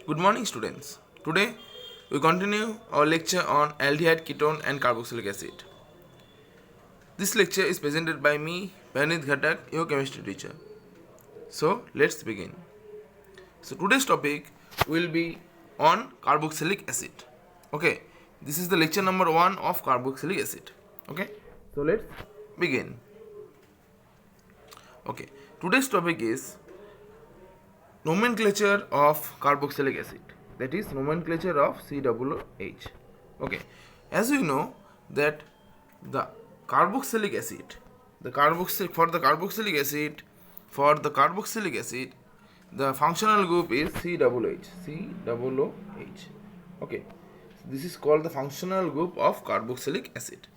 Good morning, students. Today we continue our lecture on aldehyde, ketone, and carboxylic acid. This lecture is presented by me, Banit Ghatak, your chemistry teacher. So let's begin. So today's topic will be on carboxylic acid. Okay, this is the lecture number 1 of carboxylic acid. Okay, so let's begin. Okay, today's topic is nomenclature of carboxylic acid, that is nomenclature of COOH. Okay, as we know that the carboxylic acid, the carboxylic acid, the functional group is COOH. Okay, so this is called the functional group of carboxylic acid.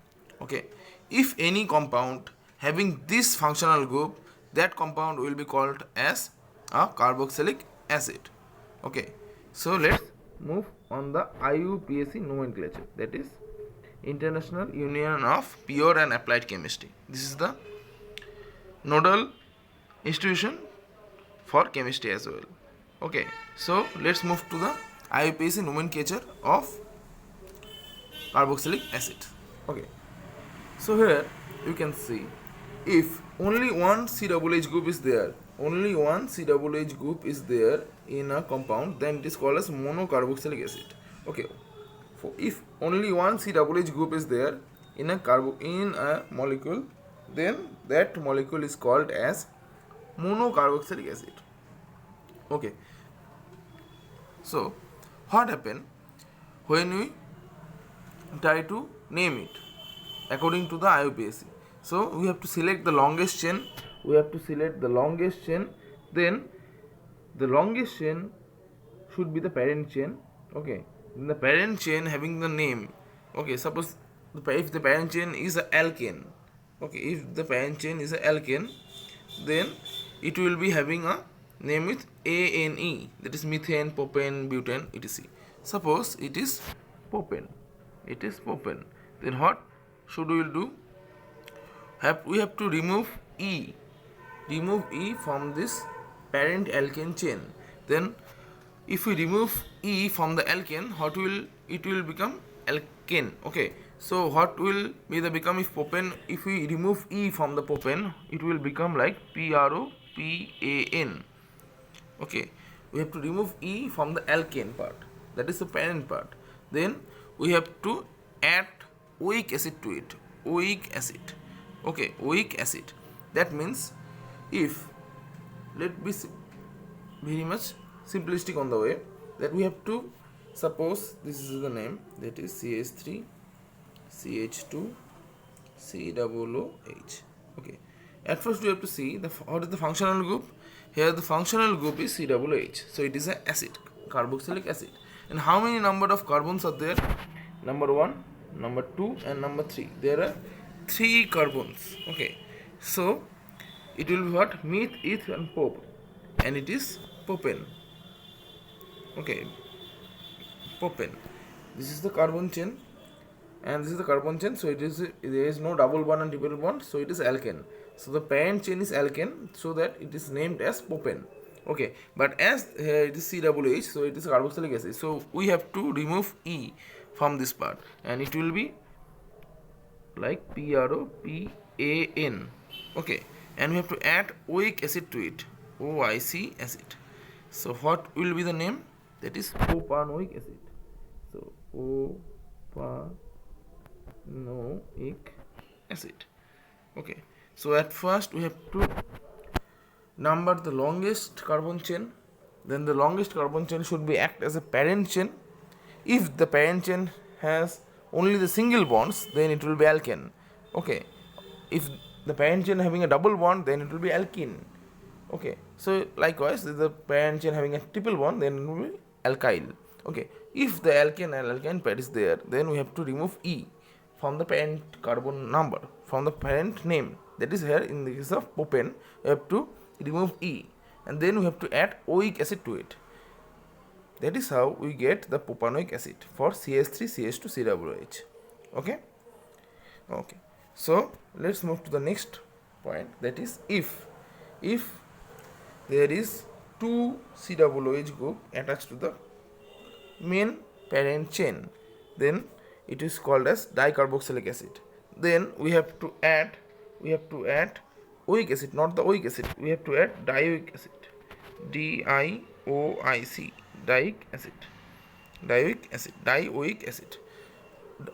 Okay, if any compound having this functional group, that compound will be called as a carboxylic acid. Okay, so let's move on the IUPAC nomenclature, that is International Union of Pure and Applied Chemistry. This is the nodal institution for chemistry as well. Okay, so let's move to the IUPAC nomenclature of carboxylic acid. Okay, so here you can see if only one COOH group is there, in a compound, then it is called as monocarboxylic acid. Okay, if only one COOH group is there in a molecule, then that molecule is called as monocarboxylic acid. Okay, so what happen when we try to name it according to the IUPAC? So we have to select the longest chain. Then the longest chain should be the parent chain. Okay, then the parent chain having the name. Okay, suppose if the parent chain is a alkane. Okay, if the parent chain is a alkane, then it will be having a name with ANE, that is methane, propane, butane, etc. Suppose it is propane. Then what should we do? We have to remove E from this parent alkane chain. Then if we remove E from the alkane, it will become alkane. Okay, so what will be the become if we remove E from the propane, it will become like PROPAN. Okay, we have to remove E from the alkane part, that is the parent part. Then we have to add oic acid to it. Okay, oic acid. That means if, let be very much simplistic on the way, that we have to suppose this is the name, that is CH3 CH2 COOH. Okay, at first we have to see what is the functional group. Here the functional group is COOH, so it is an acid, carboxylic acid. And how many number of carbons are there? Number 1, number 2, and number 3. There are 3 carbons. Okay, so it will be what? Meth, eth, and prop, and it is propane. Okay, propane. This is the carbon chain, and this is the carbon chain. So there is no double bond and triple bond, so it is alkane. So the parent chain is alkane, so that it is named as propane. Okay, but as it is COOH, so it is carboxylic acid. So we have to remove E from this part, and it will be like PROPAN. Okay, and we have to add oic acid to it, OIC acid. So what will be the name? That is propanoic acid. So propanoic acid. Okay, so at first we have to number the longest carbon chain. Then the longest carbon chain should be act as a parent chain. If the parent chain has only the single bonds, then it will be alkane. Okay, if the parent chain having a double bond, then it will be alkene. Okay, so likewise the parent chain having a triple bond, then it will be alkyl. Okay, if the alkane and alkyne pair is there, then we have to remove E from the parent carbon number, from the parent name. That is here in the case of propane, we have to remove E, and then we have to add oic acid to it. That is how we get the propanoic acid for CH3 CH2 COOH. Okay, so let's move to the next point, that is if there is two COOH group attached to the main parent chain, then it is called as dicarboxylic acid. Then we have to add oic acid, not the oic acid, we have to add dioic acid, DIOIC, dioic acid.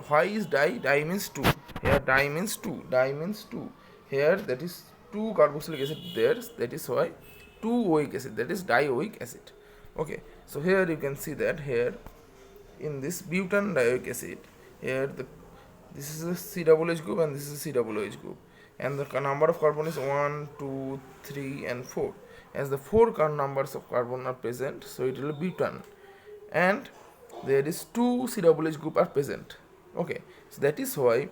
Why is di means 2, here di means 2 here, that is 2 carboxylic acid there, that is why 2 oic acid, that is dioic acid. Okay, so here you can see that here in this butan dioic acid, here this is a COOH group and this is a COOH group, and the number of carbon is 1, 2, 3 and 4. As the 4 numbers of carbon are present, so it will be butan, and there is 2 COOH group are present. Okay, so that is why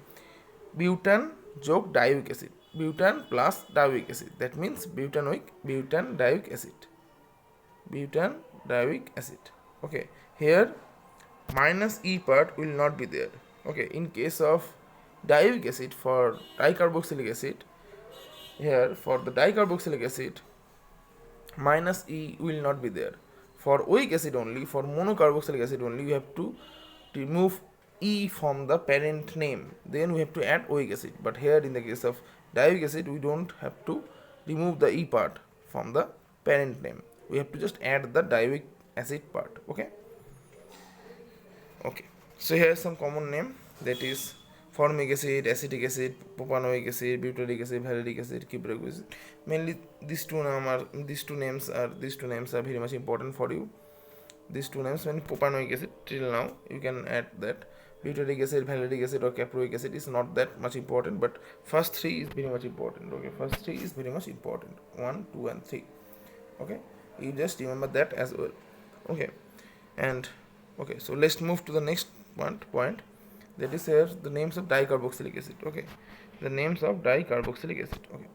butan joke dioic acid, butan plus dioic acid, that means butan dioic acid. Okay, here minus E part will not be there. Okay, in case of dioic acid, for dicarboxylic acid, here for the dicarboxylic acid minus E will not be there. For oic acid only, for monocarboxylic acid only, we have to remove E from the parent name, then we have to add oic acid. But here in the case of dioic acid, we don't have to remove the E part from the parent name, we have to just add the dioic acid part. Okay, so here is some common name, that is formic acid, acetic acid, propanoic acid, butyric acid, valeric acid, cupric acid. Mainly these two names are very much important for you. These two names, when propanoic acid, till now you can add that. Butyric acid, valeric acid or caproic acid is not that much important, but first 3 is very much important. Okay, first 3 is very much important, 1, 2 and 3. Okay, you just remember that as well. Okay, and okay, so let's move to the next point, that is here the names of dicarboxylic acid. Okay, the names of dicarboxylic acid. Okay,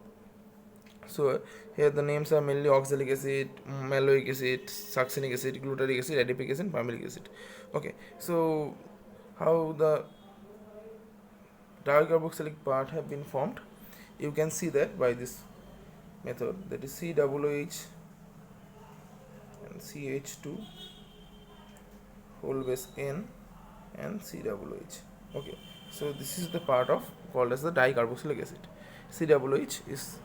so here the names are mainly oxalic acid, maloic acid, succinic acid, glutaric acid, adipic acid, familic acid. Okay, so how the dicarboxylic part have been formed, you can see that by this method, that is COOH and CH2 whole base N and COOH. Okay, so this is the part of called as the dicarboxylic acid. COOH is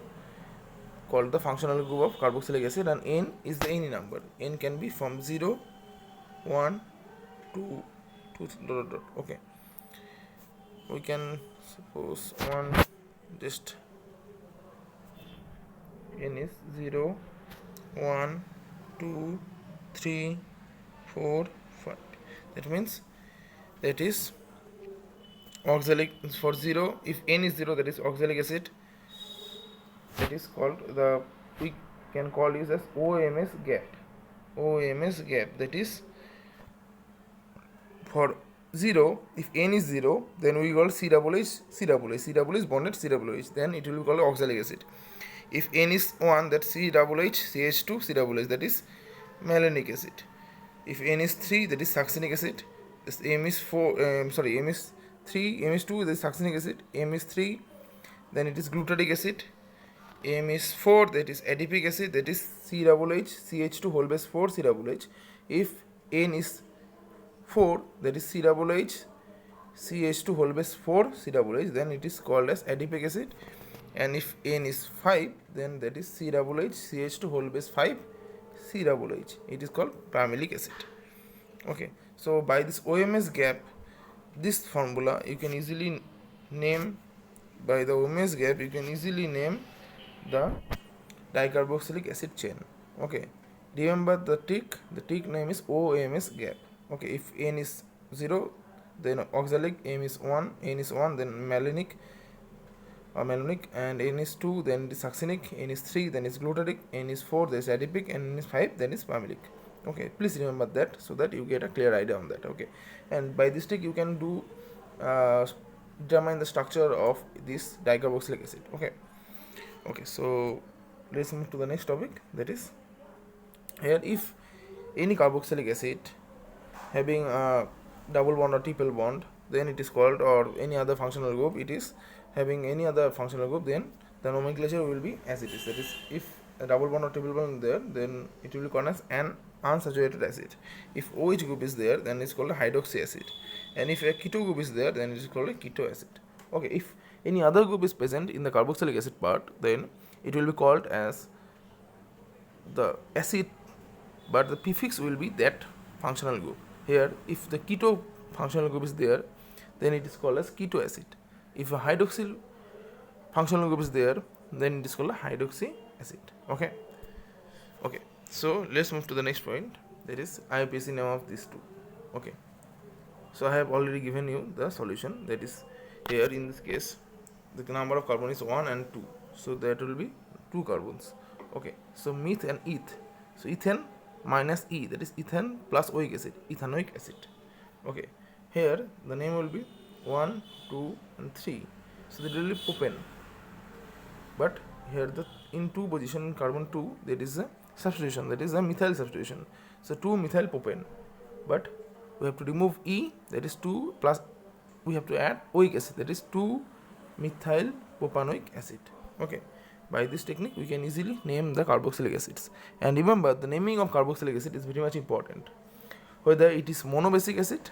called the functional group of carboxylic acid, and N is the any number. N can be from 0, 1, 2, dot. Okay, we can suppose one, just N is 0, 1, 2, 3, 4, 5. That means that is oxalic. For 0, if N is 0, that is oxalic acid, that is called the, we can call this as OMS gap. That is for 0, if N is 0, then we call COOH is bonded COOH, then it will be called oxalic acid. If N is 1, that COOH CH2 COOH, that is malonic acid. If N is 3, that is succinic acid. This M is 4, M is 3, M is 2, that is succinic acid. M is 3, then it is glutaric acid. M is 4, that is adipic acid, that is COOH CH2 whole base 4 COOH. If N is 4, that is COOH CH2 whole base 4 COOH, then it is called as adipic acid. And if N is 5, then that is COOH CH2 whole base 5 COOH, it is called familic acid. Okay, so by this OMS gap, this formula you can easily name, by the OMS gap you can easily name the dicarboxylic acid chain. Okay, remember the tick name is OMS gap. Okay, if N is 0, then oxalic, M is 1, N is 1, then malonic, and N is 2, then it is succinic, N is 3, then is glutaric, N is 4, then is adipic, and N is 5, then is familic. Okay, please remember that, so that you get a clear idea on that. Okay, and by this trick you can do determine the structure of this dicarboxylic acid. Okay, so let's move to the next topic, that is here, if any carboxylic acid having a double bond or triple bond, then it is called, or any other functional group, it is having any other functional group, then the nomenclature will be as it is. That is, if a double bond or triple bond there, then it will be called as an unsaturated acid. If OH group is there, then it's called a hydroxy acid, and if a keto group is there, then it is called a keto acid. Okay, if any other group is present in the carboxylic acid part, then it will be called as the acid, but the prefix will be that functional group. Here, if the keto functional group is there, then it is called as keto acid. If a hydroxyl functional group is there, then it is called a hydroxy acid. Okay. Okay, so let's move to the next point, that is IUPAC name of these two. Okay, so I have already given you the solution, that is here in this case the number of carbon is 1 and 2, so that will be 2 carbons. Okay, so meth and eth, so ethane minus E, that is ethane plus oic acid, ethanoic acid. Okay, here the name will be 1, 2 and 3, so that will be propane, but here the in 2 position carbon 2, that is a substitution, that is a methyl substitution, so 2 methyl propane, but we have to remove E, that is 2 plus we have to add oic acid, that is 2 methyl propanoic acid. Okay, by this technique we can easily name the carboxylic acids, and remember the naming of carboxylic acid is very much important, whether it is monobasic acid,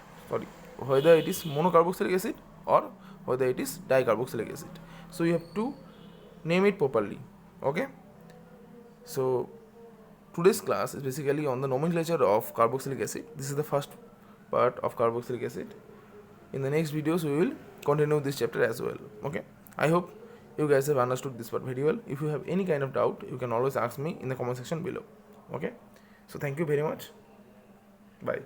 whether it is monocarboxylic acid or whether it is dicarboxylic acid, so you have to name it properly. Okay, so today's class is basically on the nomenclature of carboxylic acid. This is the first part of carboxylic acid. In the next videos we will continue this chapter as well. Okay, I hope you guys have understood this part very well. If you have any kind of doubt, you can always ask me in the comment section below. Okay, so thank you very much. Bye.